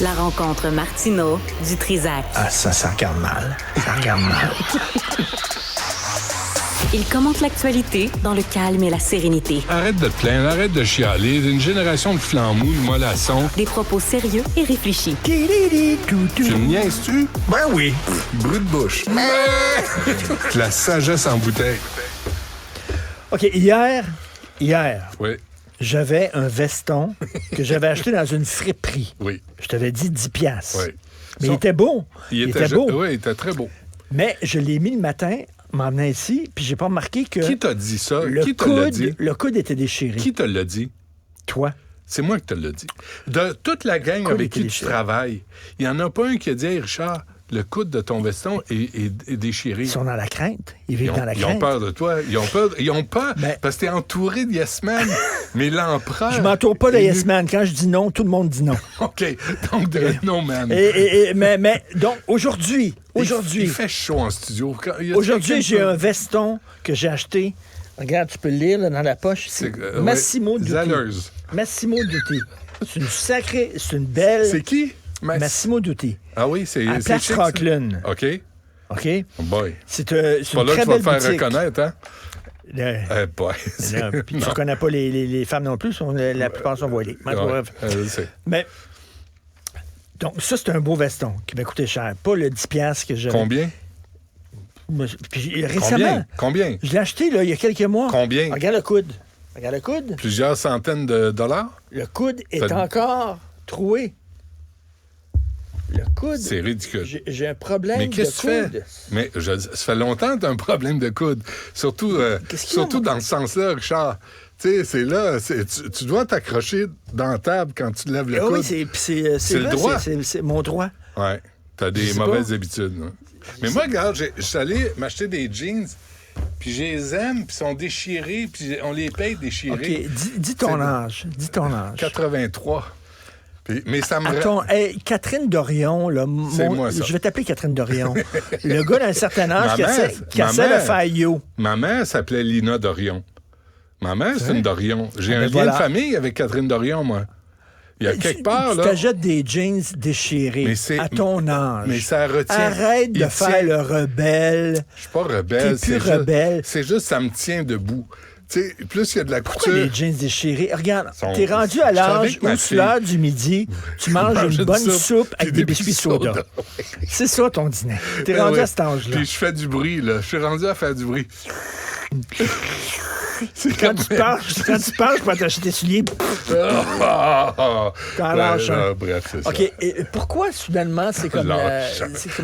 La rencontre Martineau du Trizac. Ah, ça regarde mal. Ça regarde mal. Il commente l'actualité dans le calme et la sérénité. Arrête de te plaindre, arrête de chialer. Une génération de flambous, de mollassons. Des propos sérieux et réfléchis. Tu me niaises-tu? Ben oui. Brut de bouche. La sagesse en bouteille. OK, hier, Oui, j'avais un veston que j'avais acheté dans une friperie. oui, Je t'avais dit 10 piastres. oui. Mais il était beau. Il était beau. Oui, il était très beau. Mais je l'ai mis le matin, m'en venant ici, puis j'ai pas remarqué que Qui t'a dit ça? le Qui te l'a dit? le coude était déchiré. Qui te l'a dit? Toi. C'est moi qui te l'ai dit. De toute la gang Coude avec était qui tu déchiré. travailles, il n'y en a pas un qui a dit « Hey, Richard, le coude de ton veston est déchiré. » Ils sont dans la crainte. Ils vivent dans la Ils ont crainte. peur de toi. Ils ont peur Ben- parce que t'es entouré de yes men. Mais l'empereur... Je m'entoure pas de Yes Man. Quand je dis non, tout le monde dit non. OK. Donc, de no man. Mais donc, aujourd'hui, Il fait chaud en studio. Aujourd'hui, j'ai un veston que j'ai acheté. Regarde, tu peux le lire là, dans la poche. C'est Massimo Dutti. Zellers. Massimo Dutti. C'est une belle... C'est qui? Massimo Dutti. Ah oui, c'est À Place chic, ça. Franklin. OK. OK? Oh boy. C'est Pas une là très que tu vas belle te faire boutique. reconnaître, hein? Le- Boy. là, puis tu Non. reconnais pas les femmes non plus. La plupart sont voilées. Mais Ouais, bref. je sais. Mais... Donc, ça, c'est un beau veston qui m'a coûté cher. Pas le 10 piastres que j'avais. Combien? Puis récemment, Combien? je l'ai acheté là, il y a quelques mois. Combien? Regarde le coude. Regarde le coude. Plusieurs centaines de dollars? Le coude est T'as- encore troué. Le coude. C'est ridicule. J'ai un problème Mais de qu'est-ce que tu coude. fais? Mais ça fait longtemps que tu as un problème de coude. Surtout, Qu'est-ce qu'il y a, surtout moi? dans ce sens-là, Richard. Tu sais, c'est là. Tu dois t'accrocher dans la table quand tu lèves le Ah coude. oui, c'est le vrai, droit. c'est mon droit. Ouais. T'as Je des sais mauvaises pas. habitudes. Hein. Mais moi, regarde, je suis allé m'acheter des jeans, puis je les aime, puis ils sont déchirés, puis on les paye déchirés. OK, dis ton C'est- âge. Dis ton âge. 83. Mais ça me... Attends, hey, Catherine Dorion, là, C'est moi, ça. je vais t'appeler Catherine Dorion. Le gars d'un certain âge qui Ma mère, essaie de faire yo. Ma mère s'appelait Lina Dorion. Ma mère, c'est une Dorion. J'ai Ah, un ben lien voilà. de famille avec Catherine Dorion, moi. Il y a quelque part, Tu là... t'achètes des jeans déchirés Mais c'est- à ton âge. Mais ça retient... Arrête de Il faire tient- le rebelle. Je suis pas rebelle. T'es plus c'est rebelle. Juste, c'est juste, ça me tient debout. Tu sais, plus il y a de la Pourquoi couture... les jeans déchirés? Regarde, Sont- t'es rendu à Je suis l'âge avec ma où, sur l'heure du midi, tu manges mange une une bonne soupe, soupe avec puis des des biscuits biscuits soda. soda. C'est ça ton dîner. T'es Ben rendu ouais. à cet âge-là. Puis je fais du bruit, là. Je suis rendu à faire du bruit. C'est Quand comme... tu parles, je peux t'acheter tes souliers. T'en lâches un. Bref, c'est ça. OK, et pourquoi, soudainement, c'est comme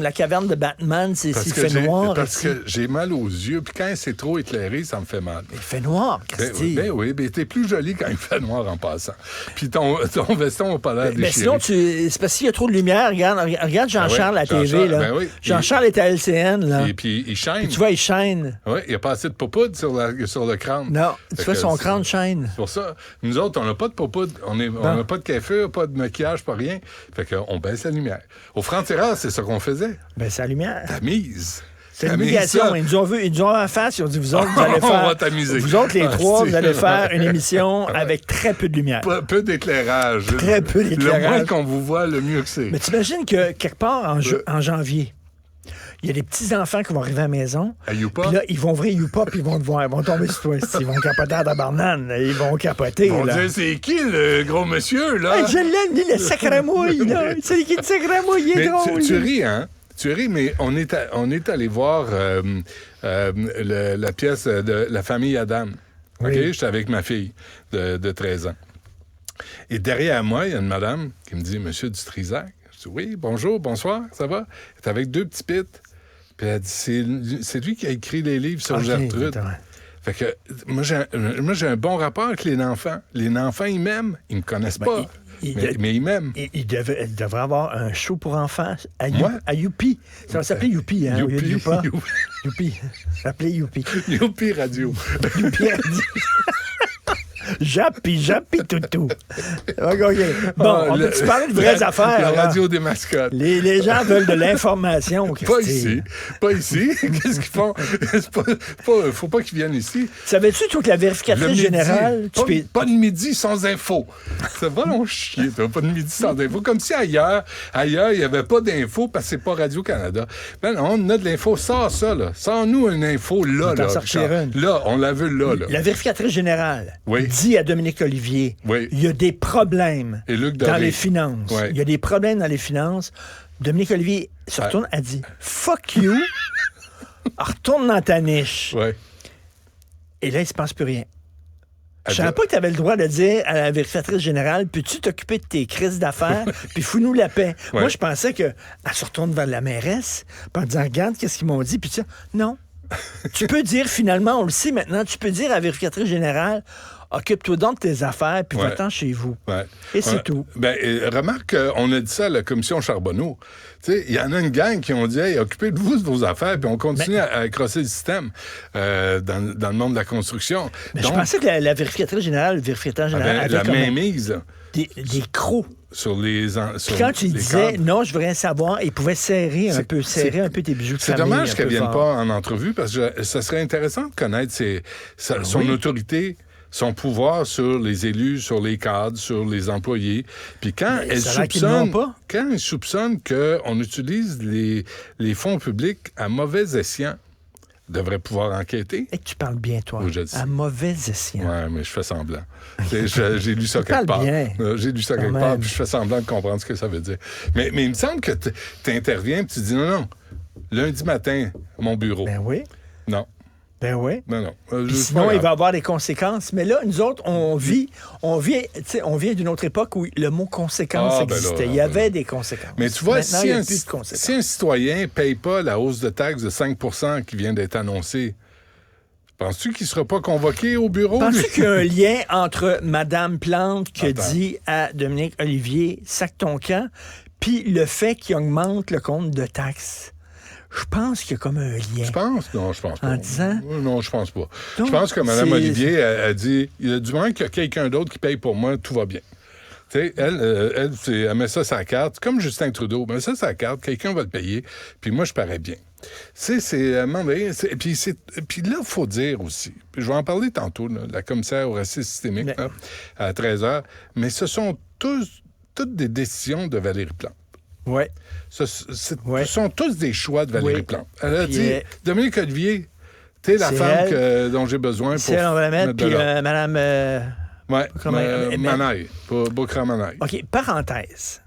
la caverne de Batman, c'est Parce s'il que fait j'ai- noir Parce ici? que j'ai mal aux yeux, puis quand c'est trop éclairé, ça me fait mal. Il fait noir, Ben, Christy. ben oui, mais t'es plus joli quand il fait noir en passant. Puis ton veston n'a pas l'air Mais déchiré. sinon, c'est parce qu'il y a trop de lumière. Regarde Jean-Charles à la TV. Jean-Charles, Là. ben oui. Jean-Charles est à LCN. Là. Et puis il shine. Puis tu vois, il chaîne. Oui, il n'y a pas assez de popoudre sur le crâne. Non, tu Fait vois, que son c'est- crâne chaîne. C'est pour ça. Nous autres, on n'a pas de popoudre. On n'a pas de café, pas de maquillage, pas rien. Fait qu'on baisse la lumière. Au franc-tireur, c'est ça qu'on faisait. Ben, c'est la lumière. Tamise. C'est une Tamise, obligation. ça. Ils nous ont vu en face. Ils ont dit, vous autres, vous allez On faire... va tamiser. Vous autres, les Ah, trois, c'est- vous allez faire une émission avec très peu de lumière. Peu d'éclairage. Très peu d'éclairage. Le moins qu'on vous voit, le mieux que c'est. Mais t'imagines que quelque part en janvier, il y a des petits-enfants qui vont arriver à la maison. À Youpa? Puis là, ils vont ouvrir Youpa, puis ils vont te voir. Ils vont tomber sur toi. Ils vont capoter à ta banane. Ils vont capoter. On là. dit, c'est qui le gros monsieur, là? Ah, je l'aime, lui, le sacramouille, là. C'est qui le sacramouille, il est Mais drôle. tu lui. ris, hein? Tu ris, mais on est allé voir la pièce de La famille Adam. OK? Oui. J'étais avec ma fille de 13 ans. Et derrière moi, il y a une madame qui me dit, Monsieur Dutrisac. Je dis, oui, bonjour, bonsoir, ça va? Elle est avec deux petits pits. Puis elle dit, c'est lui qui a écrit les livres sur OK, Gertrude. exactement. Fait que moi, j'ai un bon rapport avec les enfants. Les enfants, ils m'aiment. Ils me connaissent pas. Mais ils m'aiment. Il devrait avoir un show pour enfants Moi? à Youpi. Ça va s'appeler Youpi, hein? au lieu de Youpi. Youpa. Youpi. Ça va s'appeler Youpi. Youpi Radio. Youpi Radio. Jappy, toutou. OK. Bon, on peut-tu parler de vraies affaires? La là? radio des mascottes. Les gens veulent de l'information. Pas ici. Qu'est-ce qu'ils font? Faut pas qu'ils viennent ici. Savais-tu, toi, que la vérificatrice générale... Pas de midi sans info. Ça va long chier, toi. Pas de midi sans info. Comme si ailleurs, il n'y avait pas d'info parce que c'est pas Radio-Canada. Ben non, on a de l'info. Sors ça, là. Sors-nous une info, là. Là, on la veut, là. La vérificatrice générale dit à Dominique Olivier, il y a des problèmes dans les finances. Il y a des problèmes dans les finances. Dominique Olivier se retourne, a dit « Fuck you! » Retourne dans ta niche. Et là, il se passe plus rien. Je savais pas que tu avais le droit de dire à la vérificatrice générale, peux-tu t'occuper de tes crises d'affaires, puis fous-nous la paix. Moi, je pensais qu'elle se retourne vers la mairesse, puis en disant, regarde, qu'est-ce qu'ils m'ont dit, puis ça, non. Tu peux dire, finalement, on le sait maintenant, tu peux dire à la vérificatrice générale, occupe-toi donc de tes affaires, puis va-t'en chez vous. Et c'est tout. Ben, remarque, on a dit ça à la commission Charbonneau. Il y en a une gang qui ont dit hey, occupez-vous de vos affaires, puis on continue à crosser le système dans le monde de la construction. Donc, je pensais que la vérificatrice générale, le vérificateur général avait la mainmise. Des crocs. Sur les. Puis quand tu disais non, je veux rien savoir, il pouvait serrer un peu tes bijoux de famille. C'est dommage qu'elle ne vienne pas en entrevue parce que ça serait intéressant de connaître son autorité. Son pouvoir sur les élus, sur les cadres, sur les employés. Puis quand elle soupçonne qu'on utilise les fonds publics à mauvais escient, devrait pouvoir enquêter. Et tu parles bien, toi. Oui, à mauvais escient. Oui, mais je fais semblant. J'ai lu ça quelque part. J'ai lu ça quelque part, puis je fais semblant de comprendre ce que ça veut dire. Mais il me semble que tu interviens et tu dis non, lundi matin, mon bureau. Ben oui. Non. Ben oui. Non. Sinon, il va y avoir des conséquences. Mais là, nous autres, on vient d'une autre époque où le mot conséquence existait. Il y avait des conséquences. Mais tu vois, maintenant, il n'y a plus de conséquences. Si un citoyen ne paye pas la hausse de taxes de 5 % qui vient d'être annoncée, penses-tu qu'il ne sera pas convoqué au bureau? Penses-tu qu'il y a un lien entre Mme Plante qui dit à Dominique Olivier, sac ton camp, puis le fait qu'il augmente le compte de taxes? Je pense qu'il y a comme un lien. Tu penses? Non, je pense pas. En disant? Non, je pense pas. Donc, je pense que Mme Olivier a dit, il y a du moins qu'il y a quelqu'un d'autre qui paye pour moi, tout va bien. Tu sais, elle met ça sur la carte, comme Justin Trudeau, elle met ça sur la carte, quelqu'un va le payer, puis moi, je parais bien. Puis là, il faut dire aussi, je vais en parler tantôt, là, la commissaire au racisme systémique, là, à 13h, mais ce sont toutes des décisions de Valérie Plante. Oui. Ce sont tous des choix de Valérie Plante. Elle a dit, Dominique Olivier, t'es la femme dont j'ai besoin pour on va la mettre, puis Mme... Manaille, Boukra Manaille. OK, parenthèse.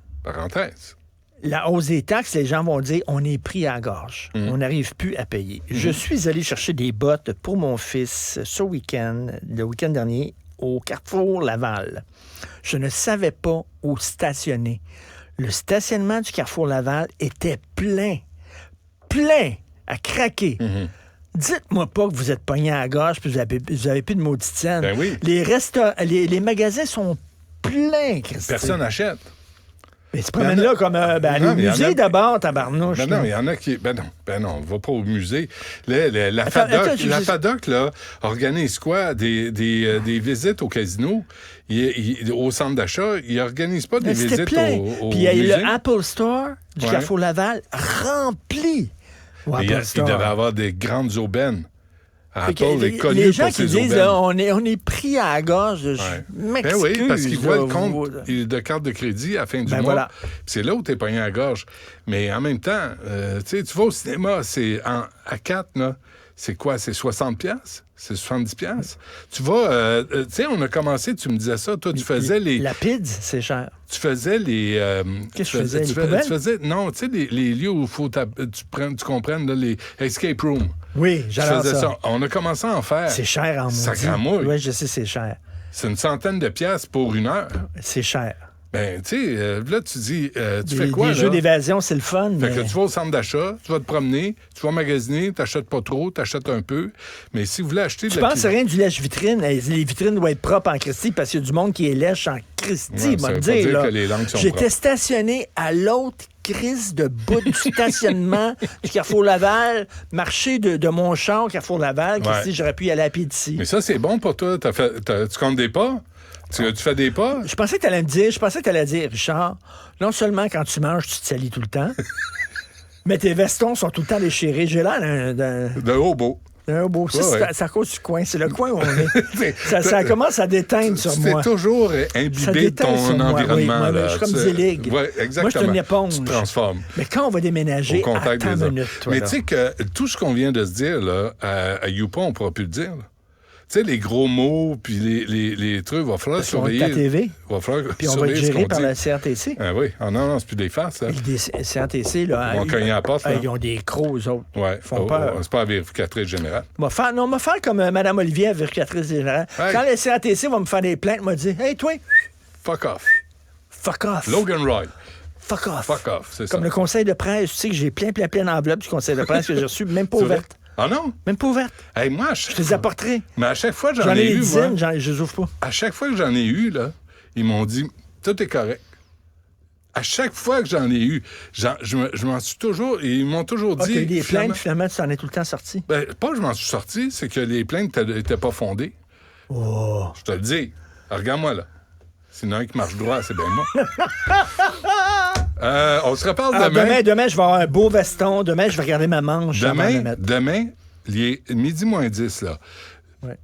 La hausse des taxes, les gens vont dire, on est pris à la gorge. On n'arrive plus à payer. Je suis allé chercher des bottes pour mon fils ce week-end, le week-end dernier, au Carrefour Laval. Je ne savais pas où stationner. Le stationnement du Carrefour Laval était plein à craquer. Dites-moi pas que vous êtes pogné à la gorge puis vous avez plus de maudite scène. Ben oui. Les magasins sont pleins, Christy. Personne n'achète. Mais tu te promènes là comme allez au musée d'abord, tabarnouche. Ben non, il y en a qui... Ben non, on va pas au musée. La FADOC, là, organise quoi? Des visites au casino, au centre d'achat. Ils organisent pas des visites au Puis il y a le Apple Store du Carrefour Laval rempli. Il devrait avoir des grandes aubaines. Apple est connu les gens pour qui ses disent on est pris à la gorge, je m'excuse. Ben oui, parce qu'ils voient le compte de carte de crédit à la fin du mois. Voilà. C'est là où t'es pogné à la gorge. Mais en même temps, tu vas au cinéma, à 4, là, c'est quoi? C'est 60$? C'est 70$? Tu vas... tu sais, on a commencé, tu me disais ça, toi, tu faisais les... La PIDS, c'est cher. Tu faisais les... Qu'est-ce que je faisais? Tu faisais... Non, tu sais, les lieux où il faut... tu comprennes, là, les escape rooms. Oui, j'adore ça. On a commencé à en faire. C'est cher en maudit. Sacramouille. Oui, je sais, c'est cher. C'est une centaine de piastres pour 1 heure. C'est cher. Ben, tu sais, là, tu dis, tu fais quoi, là? Les jeux d'évasion, c'est le fun. Fait que tu vas au centre d'achat, tu vas te promener, tu vas magasiner, t'achètes pas trop, t'achètes un peu. Mais si vous voulez acheter tu penses rien du lèche-vitrine. Les vitrines doivent être propres en Christie parce qu'il y a du monde qui est lèche en Christie, ça veut pas dire que les langues sont J'étais stationné à l'autre crise de bout du stationnement du Carrefour Laval, marcher de mon char au Carrefour Laval, qui j'aurais pu y aller à pied d'ici. Mais ça, c'est bon pour toi. Tu comptes des pas? Tu fais des pas? Je pensais que tu allais dire, Richard, non seulement quand tu manges, tu te salis tout le temps, mais tes vestons sont tout le temps déchirés. J'ai l'air d'un hobo. Un beau. C'est à cause du coin. C'est le coin où on est. ça commence à déteindre sur moi. C'est toujours imbibé de ton environnement. Oui, je suis comme Zelig. Ouais, exactement. Moi, je suis une éponge. Tu te transformes. Mais quand on va déménager, attends une minute. Mais tu sais que tout ce qu'on vient de se dire là, à Youpa, on ne pourra plus le dire. Tu sais, les gros mots, puis les trucs, il va falloir surveiller. Ta TV. Va falloir puis on va être géré par la CRTC. Ah oui. Ah non, c'est plus des farces, ça. Les CRTC, là. Ils vont cogner à la porte, là. Ils ont des crocs, eux autres. Oui. Ils font peur. C'est pas la vérificatrice générale. On va faire comme Mme Olivier, la vérificatrice générale. Hey. Quand les CRTC vont me faire des plaintes, m'a dit, hey, toi. Fuck off. Fuck off. Logan Roy. Fuck off. Fuck off, c'est ça. Comme le conseil de presse. Tu sais que j'ai plein d'enveloppes du conseil de presse que j'ai reçu, même pas ouvertes. Ah non? Même pas ouverte. Hey, moi, je te les apporterai. Mais à chaque fois que j'en ai eu, dizaines, je les ouvre pas. À chaque fois que j'en ai eu, là, ils m'ont dit, tout est correct. À chaque fois que j'en ai eu, je m'en suis toujours... Et ils m'ont toujours dit... OK, des plaintes, finalement, tu en es tout le temps sorti? Ben, pas que je m'en suis sorti, c'est que les plaintes n'étaient pas fondées. Oh! Je te le dis. Alors, regarde-moi, là. Sinon, un qui marche droit, c'est bien moi. On se reparle demain. Demain, je vais avoir un beau veston. Demain, je vais regarder ma manche. Demain, il est midi moins 10, là. Ouais.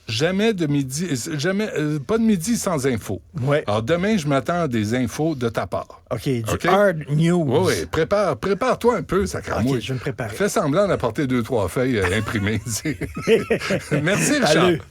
Jamais, pas de midi sans info. Ouais. Alors, demain, je m'attends à des infos de ta part. OK, hard news. Oui, prépare-toi un peu, ça cramouille. OK, je vais me préparer. Fais semblant d'apporter 2-3 feuilles imprimées. Merci, Richard. Salut.